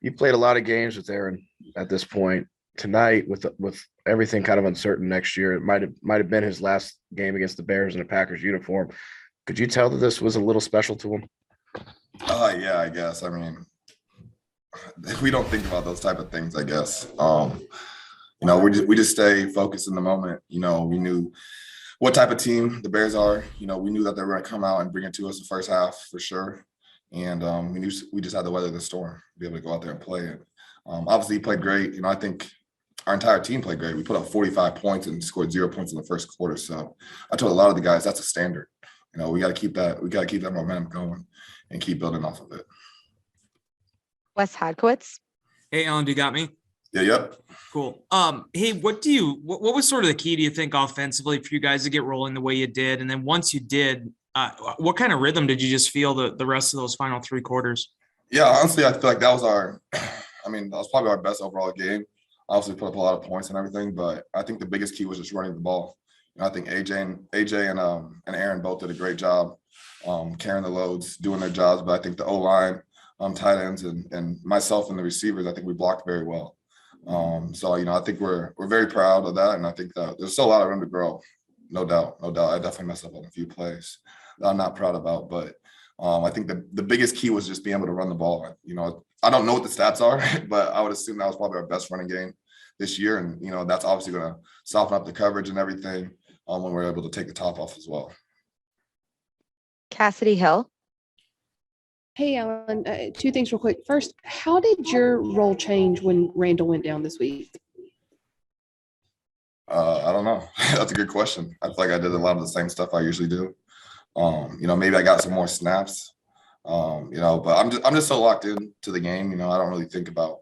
You played a lot of games with Aaron at this point. Tonight, with everything kind of uncertain next year, it might have been his last game against the Bears in a Packers uniform. Could you tell that this was a little special to him? Yeah, I guess. I mean, we don't think about those type of things, I guess. We just stay focused in the moment. We knew what type of team the Bears are. We knew that they were going to come out and bring it to us the first half for sure. And we knew we just had to weather the storm, be able to go out there and play it. Obviously, he played great. I think our entire team played great. We put up 45 points and scored 0 points in the first quarter. So I told a lot of the guys that's a standard. We got to keep that. We got to keep that momentum going and keep building off of it. Wes Hodkowitz. Hey, Allen, do you got me? Yeah, yep. Cool. Hey, what was sort of the key, do you think, offensively for you guys to get rolling the way you did? And then once you did, what kind of rhythm did you just feel the rest of those final three quarters? Yeah, honestly, I feel like that was that was probably our best overall game. Obviously, put up a lot of points and everything, but I think the biggest key was just running the ball. I think AJ and Aaron both did a great job carrying the loads, doing their jobs. But I think the O-line, tight ends, and myself and the receivers, I think we blocked very well. So I think we're very proud of that, and I think that there's still a lot of room to grow, no doubt. I definitely messed up on a few plays that I'm not proud about, but I think the biggest key was just being able to run the ball. I don't know what the stats are, but I would assume that was probably our best running game this year, and that's obviously going to soften up the coverage and everything when we're able to take the top off as well. Cassidy Hill. Hey, Allen, two things real quick. First, how did your role change when Randall went down this week? I don't know. That's a good question. I feel like I did a lot of the same stuff I usually do. Maybe I got some more snaps, but I'm just so locked into the game. I don't really think about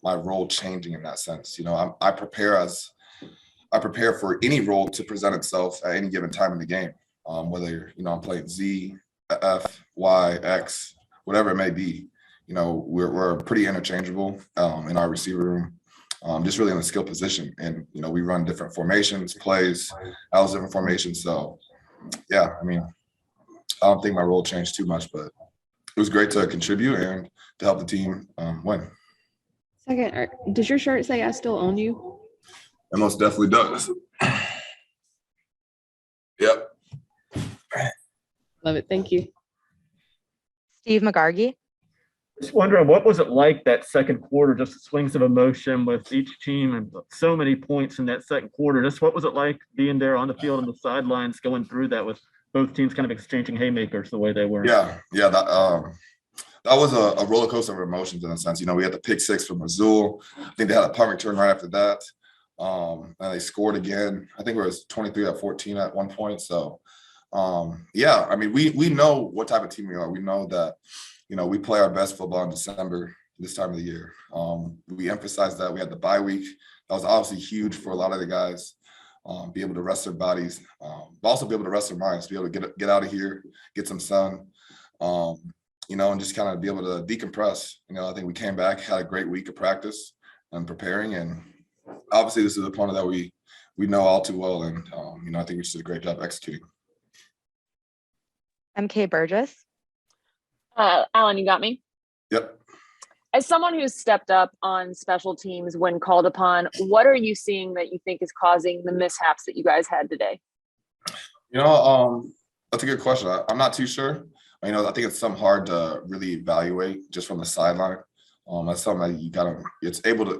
my role changing in that sense. I prepare for any role to present itself at any given time in the game, whether, I'm playing Z, F, Y, X, whatever it may be. We're pretty interchangeable in our receiver room, just really in the skill position. And, we run different formations, plays, all different formations. So, yeah, I don't think my role changed too much, but it was great to contribute and to help the team win. Second, does your shirt say "I still own you"? It most definitely does. Yep. Love it. Thank you. Steve McGargy. Just wondering, what was it like that second quarter, just the swings of emotion with each team and so many points in that second quarter? Just what was it like being there on the field and the sidelines going through that with both teams kind of exchanging haymakers the way they were? Yeah. That was a roller coaster of emotions in a sense. We had the pick six from Azul. I think they had a punt return right after that. And they scored again. I think it was 23-14 at one point. So, we know what type of team we are. We know that, we play our best football in December, this time of the year. We emphasized that we had the bye week. That was obviously huge for a lot of the guys, be able to rest their bodies, but also be able to rest their minds, be able to get out of here, get some sun, and just kind of be able to decompress. I think we came back, had a great week of practice and preparing, and obviously this is an opponent that we know all too well, and I think we just did a great job executing. MK Burgess. Allen, you got me? Yep. As someone who's stepped up on special teams when called upon, what are you seeing that you think is causing the mishaps that you guys had today? That's a good question. I'm not too sure. I think it's something hard to really evaluate just from the sideline. That's something that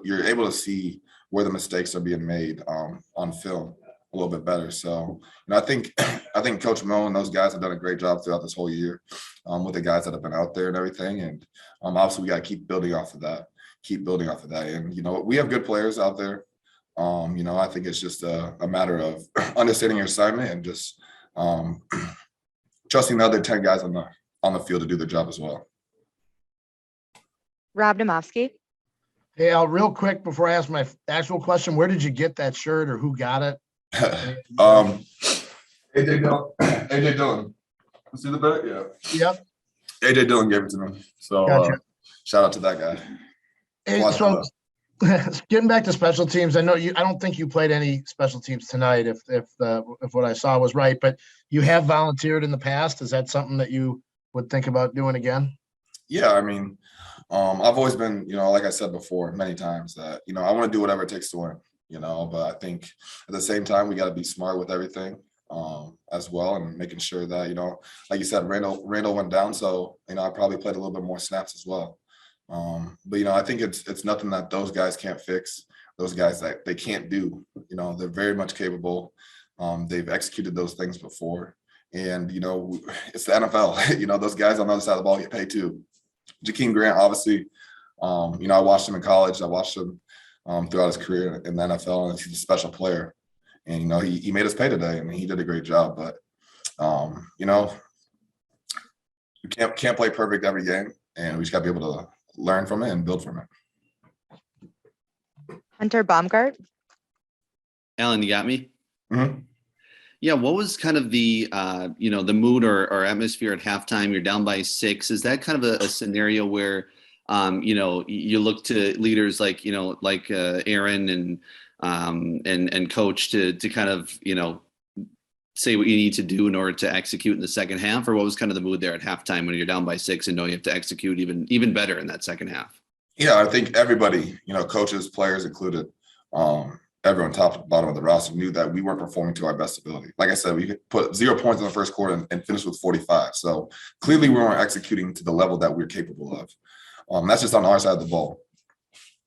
you're able to see where the mistakes are being made on film a little bit better. So, I think Coach Mo and those guys have done a great job throughout this whole year with the guys that have been out there and everything. And obviously we got to keep building off of that. And, we have good players out there. I think it's just a matter of understanding your assignment and just trusting the other 10 guys on the field to do their job as well. Rob Domofsky. Hey, Al, real quick before I ask my actual question, where did you get that shirt or who got it? AJ Dillon. See the bet? Yeah. Yep. AJ Dillon gave it to me. So Gotcha. Shout out to that guy. Hey, so getting back to special teams, I don't think you played any special teams tonight if what I saw was right, but you have volunteered in the past. Is that something that you would think about doing again? Yeah, I've always been, like I said before many times that, I want to do whatever it takes to win, but I think at the same time, we got to be smart with everything as well, and making sure that, like you said, Randall went down. So, I probably played a little bit more snaps as well. But, I think it's nothing that those guys can't fix. Those guys that they can't do, they're very much capable. They've executed those things before. And, it's the NFL, those guys on the other side of the ball get paid too. Jakeem Grant, obviously, I watched him in college. I watched him throughout his career in the NFL, and he's a special player. And, he made us pay today. I mean, he did a great job. But, you can't play perfect every game, and we just got to be able to learn from it and build from it. Hunter Baumgart, Alan, you got me? Mhm. Yeah, what was kind of the the mood or atmosphere at halftime? You're down by 6. Is that kind of a scenario where you look to leaders like Aaron and coach to kind of say what you need to do in order to execute in the second half? Or what was kind of the mood there at halftime when you're down by 6 and know you have to execute even better in that second half? Yeah, I think everybody, coaches, players included, everyone top to bottom of the roster knew that we weren't performing to our best ability. Like I said, we put 0 points in the first quarter and finished with 45. So clearly we weren't executing to the level that we're capable of. That's just on our side of the ball.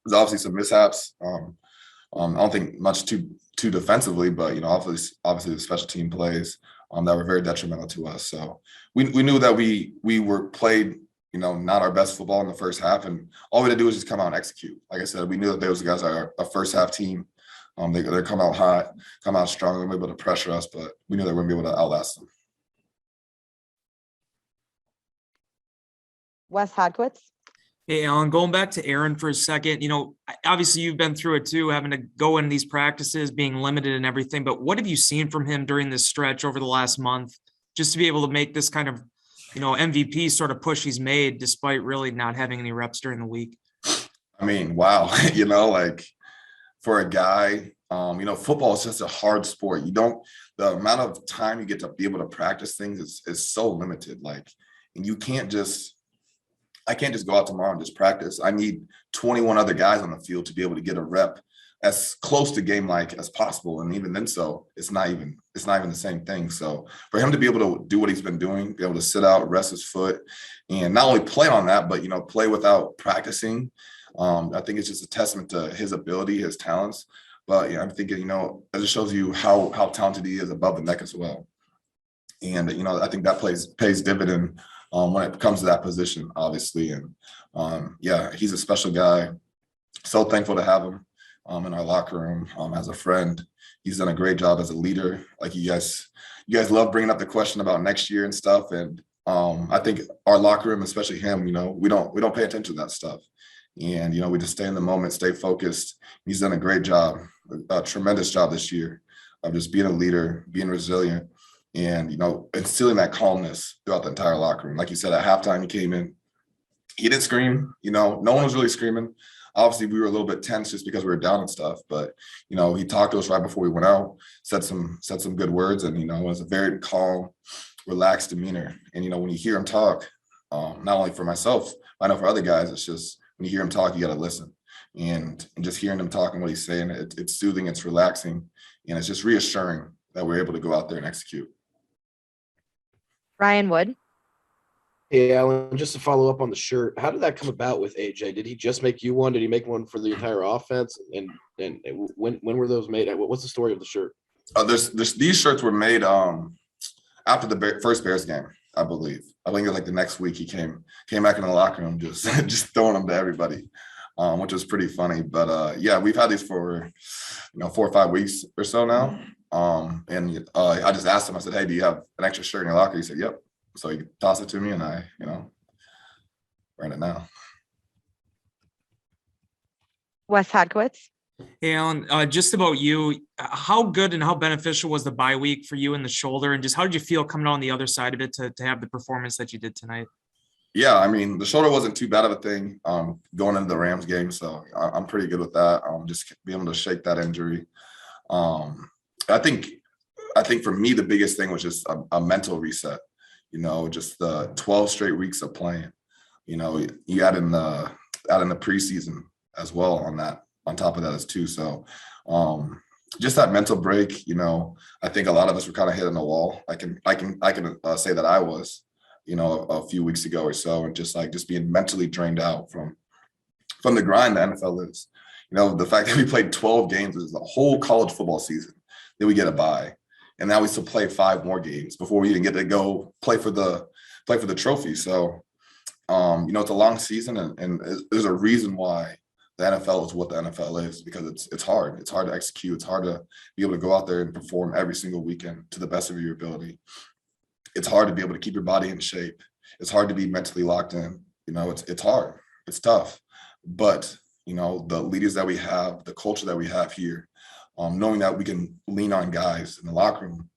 There's obviously some mishaps. I don't think much too defensively, but obviously the special team plays that were very detrimental to us. So we knew that we were played, not our best football in the first half, and all we had to do was just come out and execute. Like I said, we knew that those guys are a first half team. They come out hot, come out strong, and be able to pressure us, but we knew they wouldn't be able to outlast them. Wes Hodkowitz, Hey, Alan, going back to Aaron for a second, obviously you've been through it too, having to go in these practices, being limited and everything, but what have you seen from him during this stretch over the last month, just to be able to make this kind of, MVP sort of push he's made despite really not having any reps during the week? I mean, wow, for a guy, football is just a hard sport. The amount of time you get to be able to practice things is so limited. And I can't just go out tomorrow and just practice. I need 21 other guys on the field to be able to get a rep as close to game-like as possible. And even then, it's not even the same thing. So for him to be able to do what he's been doing, be able to sit out, rest his foot, and not only play on that, but, play without practicing, I think it's just a testament to his ability, his talents. But I'm thinking, it just shows you how talented he is above the neck as well. And, I think that pays dividend when it comes to that position, obviously. And he's a special guy. So thankful to have him in our locker room as a friend. He's done a great job as a leader. Like you guys love bringing up the question about next year and stuff. And I think our locker room, especially him, we don't pay attention to that stuff. And, we just stay in the moment, stay focused. He's done a great job, a tremendous job this year of just being a leader, being resilient, and, instilling that calmness throughout the entire locker room. Like you said, at halftime, he came in, he didn't scream, no one was really screaming. Obviously, we were a little bit tense just because we were down and stuff, but, he talked to us right before we went out, said some good words, and, it was a very calm, relaxed demeanor. And, when you hear him talk, not only for myself, I know for other guys, it's just, when you hear him talk, you got to listen. And just hearing him talk and what he's saying, it's soothing, it's relaxing, and it's just reassuring that we're able to go out there and execute. Ryan Wood, Hey, Alan, just to follow up on the shirt, how did that come about with AJ? Did he just make you one? Did he make one for the entire offense? And when were those made? What's the story of the shirt? These shirts were made after the first Bears game, I believe. I think it was like the next week he came back in the locker room just throwing them to everybody, which was pretty funny. But we've had these for 4 or 5 weeks or so now. And I just asked him, I said, hey, do you have an extra shirt in your locker? He said, yep. So he tossed it to me and I, wearing it now. Wes Hodkowitz, Hey, Alan, just about you, how good and how beneficial was the bye week for you in the shoulder? And just how did you feel coming on the other side of it to have the performance that you did tonight? Yeah, I mean, the shoulder wasn't too bad of a thing going into the Rams game. So I'm pretty good with that. Just being able to shake that injury. I think for me, the biggest thing was just a mental reset, just the 12 straight weeks of playing. You know, you add in the preseason as well on top of that as too. So just that mental break, you know, I think a lot of us were kind of hitting the wall. I can say that I was, you know, a few weeks ago or so, and just being mentally drained out from the grind the NFL is. You know, the fact that we played 12 games is the whole college football season, then we get a bye, and now we still play 5 more games before we even get to go play for the trophy. So, you know, it's a long season, and there's a reason why the NFL is what the NFL is, because it's hard. It's hard to execute. It's hard to be able to go out there and perform every single weekend to the best of your ability. It's hard to be able to keep your body in shape. It's hard to be mentally locked in. You know, it's hard. It's tough. But, you know, the leaders that we have, the culture that we have here, knowing that we can lean on guys in the locker room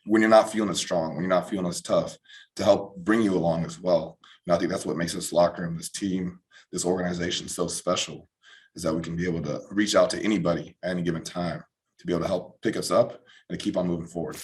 when you're not feeling as strong, when you're not feeling as tough, to help bring you along as well. And I think that's what makes this locker room, this team, this organization so special, is that we can be able to reach out to anybody at any given time to be able to help pick us up and to keep on moving forward.